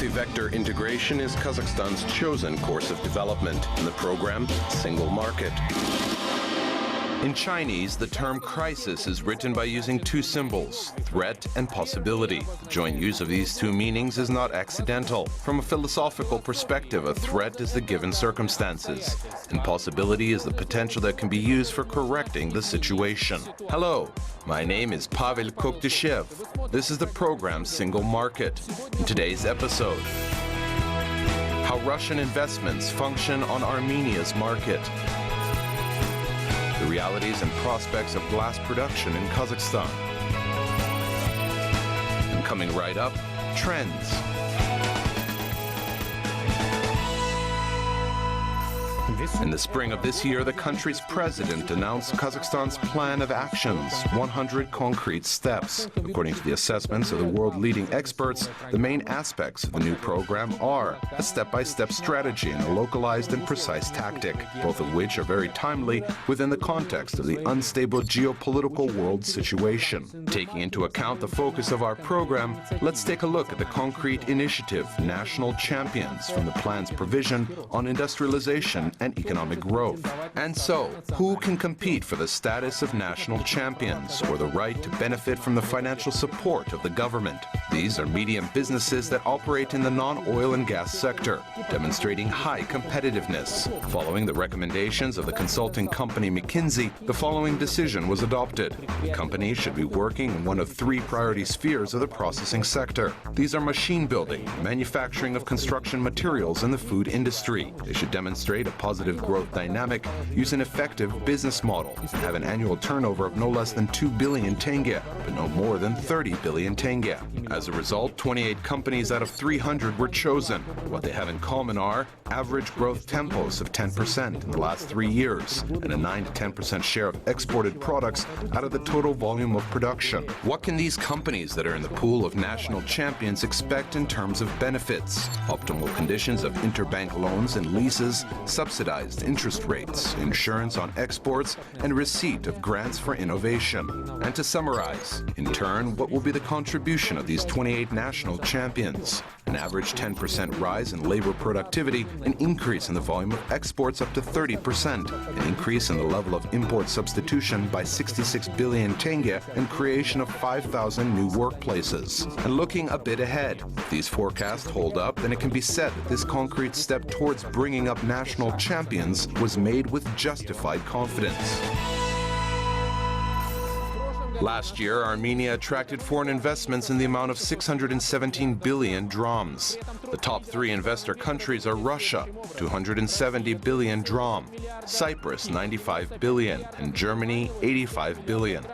Multi-vector integration is Kazakhstan's chosen course of development in the program Single Market. In Chinese, the term crisis is written by using two symbols, threat and possibility. The joint use of these two meanings is not accidental. From a philosophical perspective, a threat is the given circumstances, and possibility is the potential that can be used for correcting the situation. Hello, my name is Pavel Kokdyshev. This is the program Single Market. In today's episode, how Russian investments function on Armenia's market, the realities and prospects of glass production in Kazakhstan. And coming right up, trends. In the spring of this year, the country's president announced Kazakhstan's plan of actions, 100 concrete steps. According to the assessments of the world-leading experts, the main aspects of the new program are a step-by-step strategy and a localized and precise tactic, both of which are very timely within the context of the unstable geopolitical world situation. Taking into account the focus of our program, let's take a look at the concrete initiative, National Champions, from the plan's provision on industrialization and economic growth. And so, who can compete for the status of national champions or the right to benefit from the financial support of the government? These are medium businesses that operate in the non-oil and gas sector, demonstrating high competitiveness. Following the recommendations of the consulting company McKinsey, the following decision was adopted. The company should be working in one of three priority spheres of the processing sector. These are machine building, manufacturing of construction materials, and the food industry. They should demonstrate a positive growth dynamic, use an effective business model, and have an annual turnover of no less than 2 billion tenge, but no more than 30 billion tenge. As a result, 28 companies out of 300 were chosen. What they have in common are average growth tempos of 10% in the last 3 years, and a 9 to 10% share of exported products out of the total volume of production. What can these companies that are in the pool of national champions expect in terms of benefits? Optimal conditions of interbank loans and leases, subsidized interest rates, insurance on exports, and receipt of grants for innovation. And to summarize, in turn, what will be the contribution of these 28 national champions? An average 10% rise in labor productivity, an increase in the volume of exports up to 30%, an increase in the level of import substitution by 66 billion tenge, and creation of 5,000 new workplaces. And looking a bit ahead, if these forecasts hold up, then it can be said that this concrete step towards bringing up national champions was made with justified confidence. Last year, Armenia attracted foreign investments in the amount of 617 billion drams. The top three investor countries are Russia, 270 billion dram, Cyprus, 95 billion, and Germany, 85 billion.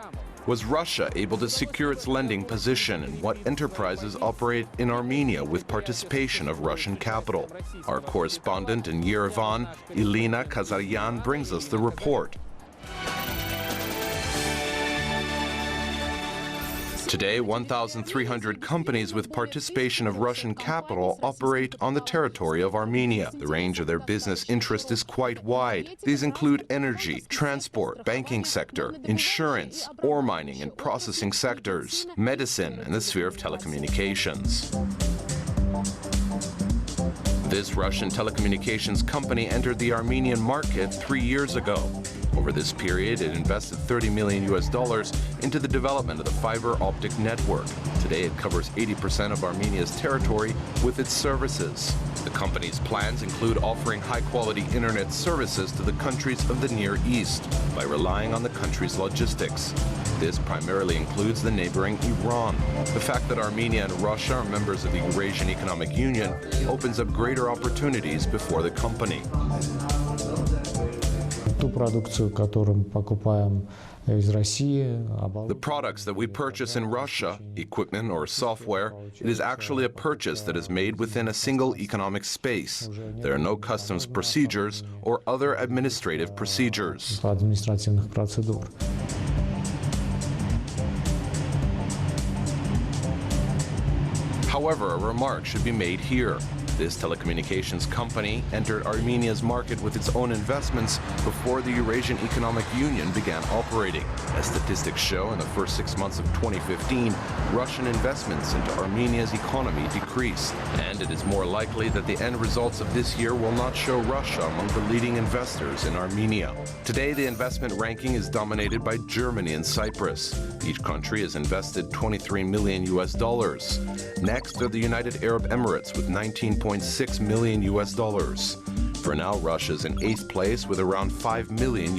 Was Russia able to secure its lending position, and what enterprises operate in Armenia with participation of Russian capital? Our correspondent in Yerevan, Elena Kazaryan, brings us the report. Today, 1,300 companies with participation of Russian capital operate on the territory of Armenia. The range of their business interest is quite wide. These include energy, transport, banking sector, insurance, ore mining and processing sectors, medicine, and the sphere of telecommunications. This Russian telecommunications company entered the Armenian market 3 years ago. Over this period, it invested $30 million into the development of the fiber optic network. Today, it covers 80% of Armenia's territory with its services. The company's plans include offering high-quality internet services to the countries of the Near East by relying on the country's logistics. This primarily includes the neighboring Iran. The fact that Armenia and Russia are members of the Eurasian Economic Union opens up greater opportunities before the company. The products that we purchase in Russia, equipment or software, it is actually a purchase that is made within a single economic space. There are no customs procedures or other administrative procedures. However, a remark should be made here. This telecommunications company entered Armenia's market with its own investments before the Eurasian Economic Union began operating. As statistics show, in the first 6 months of 2015, Russian investments into Armenia's economy decreased. And it is more likely that the end results of this year will not show Russia among the leading investors in Armenia. Today, the investment ranking is dominated by Germany and Cyprus. Each country has invested $23 million. Next are the United Arab Emirates with $19.6 million. For now, Russia is in 8th place with around $5 million.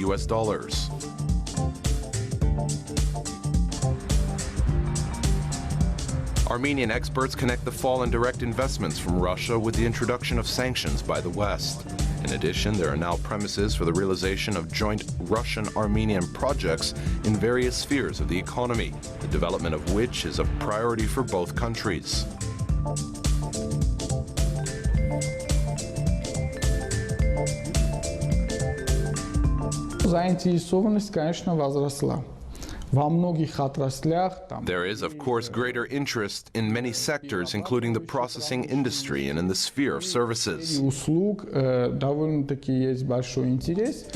Armenian experts connect the fall in direct investments from Russia with the introduction of sanctions by the West. In addition, there are now premises for the realization of joint Russian-Armenian projects in various spheres of the economy, the development of which is a priority for both countries. Заинтересованность, конечно, возросла. There is, of course, greater interest in many sectors, including the processing industry and in the sphere of services. Услуг довольно-таки есть большой интерес.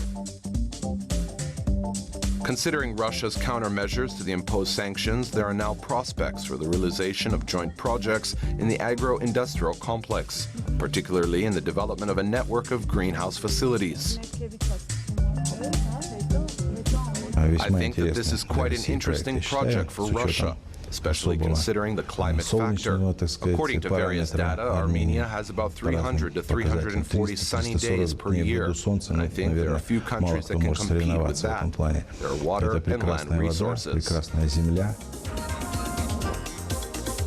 Considering Russia's countermeasures to the imposed sanctions, there are now prospects for the realization of joint projects in the agro-industrial complex, particularly in the development of a network of greenhouse facilities. I think that this is quite an interesting project for Russia, especially considering the climate factor. According to various data, Armenia has about 300 to 340 sunny days per year, and I think there are few countries that can compete with that. There are water and land resources.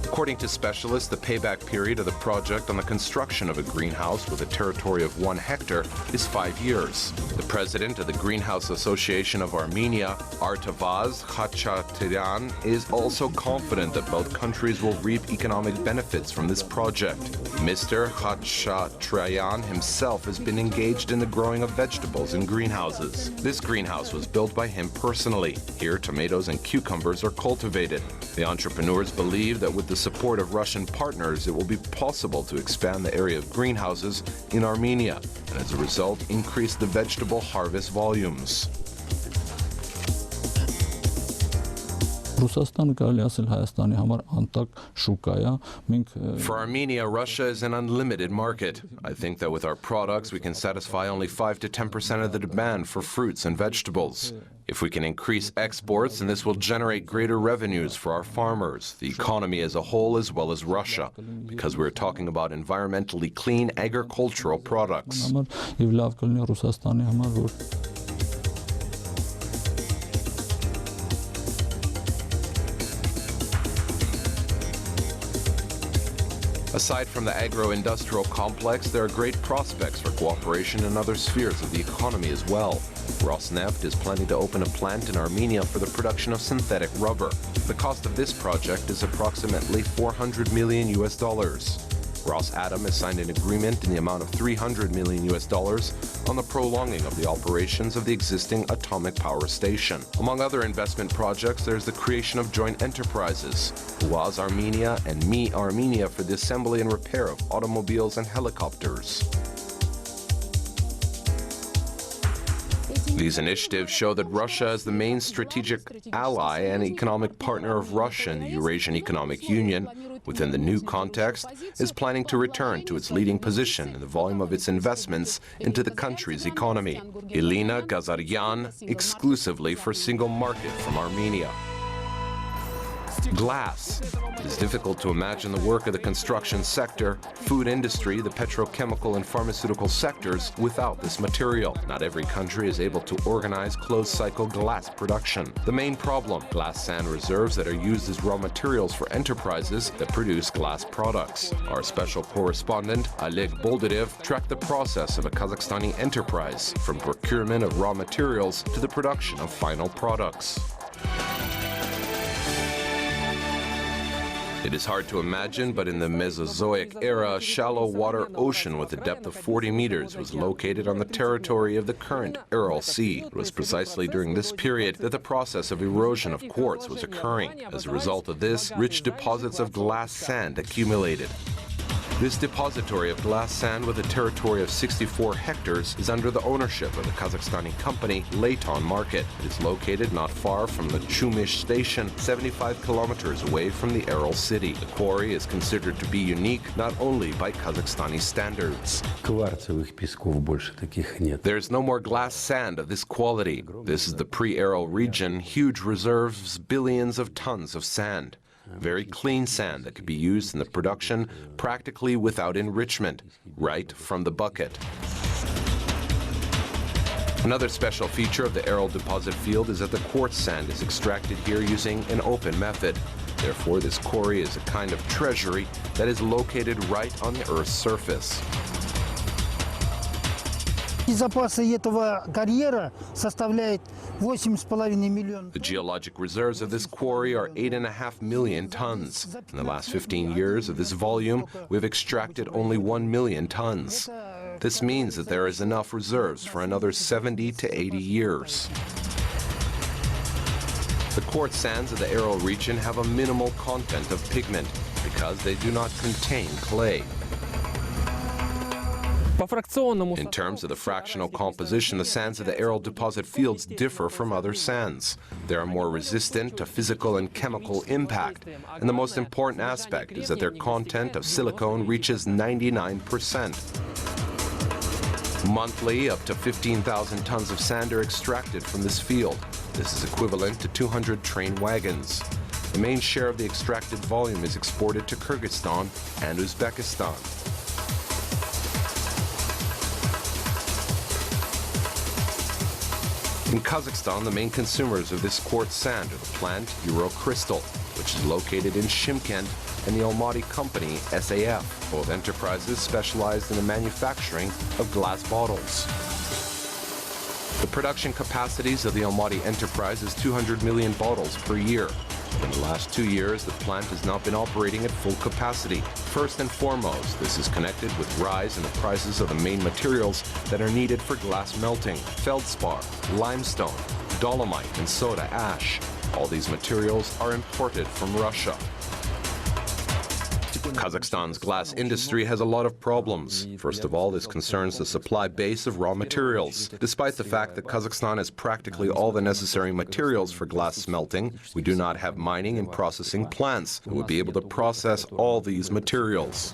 According to specialists, the payback period of the project on the construction of a greenhouse with a territory of 1 hectare is 5 years. The president of the Greenhouse Association of Armenia, Artavaz Khachaturian, is also confident that both countries will reap economic benefits from this project. Mr. Khachaturian himself has been engaged in the growing of vegetables in greenhouses. This greenhouse was built by him personally. Here, tomatoes and cucumbers are cultivated. The entrepreneurs believe that with the support of Russian partners, it will be possible to expand the area of greenhouses in Armenia, and as a result, increase the vegetable harvest volumes. For Armenia, Russia is an unlimited market. I think that with our products, we can satisfy only 5 to 10% of the demand for fruits and vegetables. If we can increase exports, then this will generate greater revenues for our farmers, the economy as a whole, as well as Russia, because we're talking about environmentally clean agricultural products. Aside from the agro-industrial complex, there are great prospects for cooperation in other spheres of the economy as well. Rosneft is planning to open a plant in Armenia for the production of synthetic rubber. The cost of this project is approximately $400 million. Rosatom has signed an agreement in the amount of $300 million on the prolonging of the operations of the existing atomic power station. Among other investment projects, there's the creation of joint enterprises, UAZ Armenia and Me Armenia, for the assembly and repair of automobiles and helicopters. These initiatives show that Russia, as the main strategic ally and economic partner of Russia in the Eurasian Economic Union, within the new context, is planning to return to its leading position in the volume of its investments into the country's economy. Elena Gazaryan, exclusively for Single Market from Armenia. Glass. It is difficult to imagine the work of the construction sector, food industry, the petrochemical and pharmaceutical sectors without this material. Not every country is able to organize closed-cycle glass production. The main problem, glass sand reserves that are used as raw materials for enterprises that produce glass products. Our special correspondent, Oleg Boldarev, tracked the process of a Kazakhstani enterprise, from procurement of raw materials to the production of final products. It is hard to imagine, but in the Mesozoic era, a shallow water ocean with a depth of 40 meters was located on the territory of the current Aral Sea. It was precisely during this period that the process of erosion of quartz was occurring. As a result of this, rich deposits of glass sand accumulated. This depository of glass sand with a territory of 64 hectares is under the ownership of the Kazakhstani company Layton Market. It is located not far from the Chumish station, 75 kilometers away from the Aral city. The quarry is considered to be unique not only by Kazakhstani standards. There's no more glass sand of this quality. This is the pre-Aral region, huge reserves, billions of tons of sand. Very clean sand that could be used in the production practically without enrichment, right from the bucket. Another special feature of the Aral deposit field is that the quartz sand is extracted here using an open method. Therefore, this quarry is a kind of treasury that is located right on the Earth's surface. The geologic reserves of this quarry are 8.5 million tons. In the last 15 years of this volume, we've extracted only 1 million tons. This means that there is enough reserves for another 70 to 80 years. The quartz sands of the Aral region have a minimal content of pigment because they do not contain clay. In terms of the fractional composition, the sands of the Aral deposit fields differ from other sands. They are more resistant to physical and chemical impact, and the most important aspect is that their content of silicone reaches 99%. Monthly, up to 15,000 tons of sand are extracted from this field. This is equivalent to 200 train wagons. The main share of the extracted volume is exported to Kyrgyzstan and Uzbekistan. In Kazakhstan, the main consumers of this quartz sand are the plant Eurocrystal, which is located in Shymkent, and the Almaty company SAF. Both enterprises specialized in the manufacturing of glass bottles. The production capacities of the Almaty enterprise is 200 million bottles per year. In the last 2 years, the plant has not been operating at full capacity. First and foremost, this is connected with rise in the prices of the main materials that are needed for glass melting: feldspar, limestone, dolomite, and soda ash. All these materials are imported from Russia. Kazakhstan's glass industry has a lot of problems. First of all, this concerns the supply base of raw materials. Despite the fact that Kazakhstan has practically all the necessary materials for glass smelting, we do not have mining and processing plants that would be able to process all these materials.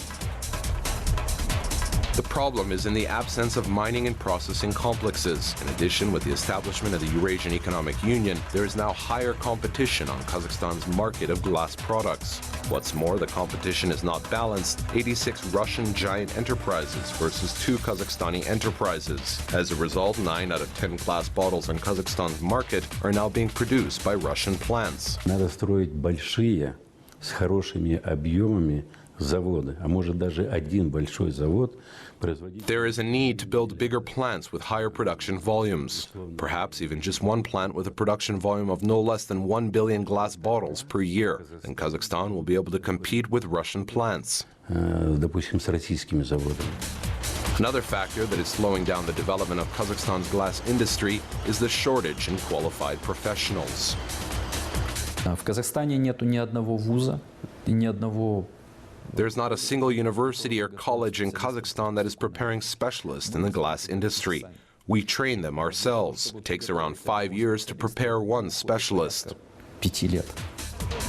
The problem is in the absence of mining and processing complexes. In addition, with the establishment of the Eurasian Economic Union, there is now higher competition on Kazakhstan's market of glass products. What's more, the competition is not balanced: 86 Russian giant enterprises versus 2 Kazakhstani enterprises. As a result, 9 out of 10 glass bottles on Kazakhstan's market are now being produced by Russian plants. Надо строить большие, с хорошими объемами заводы, а может даже один большой завод. There is a need to build bigger plants with higher production volumes. Perhaps even just one plant with a production volume of no less than 1 billion glass bottles per year. Then Kazakhstan will be able to compete with Russian plants. Допустим, с российскими заводами. Another factor that is slowing down the development of Kazakhstan's glass industry is the shortage in qualified professionals. В Казахстане нету ни одного вуза и ни одного. There's not a single university or college in Kazakhstan that is preparing specialists in the glass industry. We train them ourselves. It takes around 5 years to prepare one specialist. 5 лет.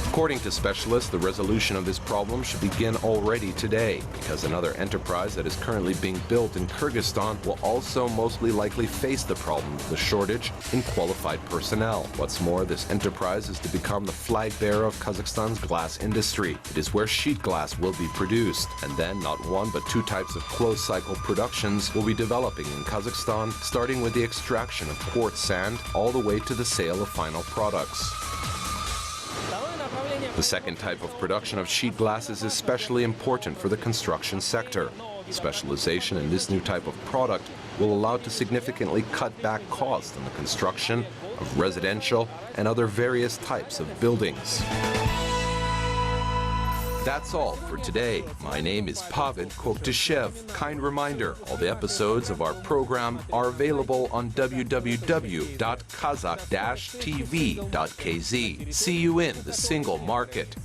According to specialists, the resolution of this problem should begin already today, because another enterprise that is currently being built in Kyrgyzstan will also mostly likely face the problem of the shortage in qualified personnel. What's more, this enterprise is to become the flag bearer of Kazakhstan's glass industry. It is where sheet glass will be produced, and then not one but 2 types of closed-cycle productions will be developing in Kazakhstan, starting with the extraction of quartz sand all the way to the sale of final products. The second type of production of sheet glass is especially important for the construction sector. Specialization in this new type of product will allow to significantly cut back costs in the construction of residential and other various types of buildings. That's all for today. My name is Pavel Koktashev. Kind reminder, all the episodes of our program are available on www.kazakh-tv.kz. See you in the single market.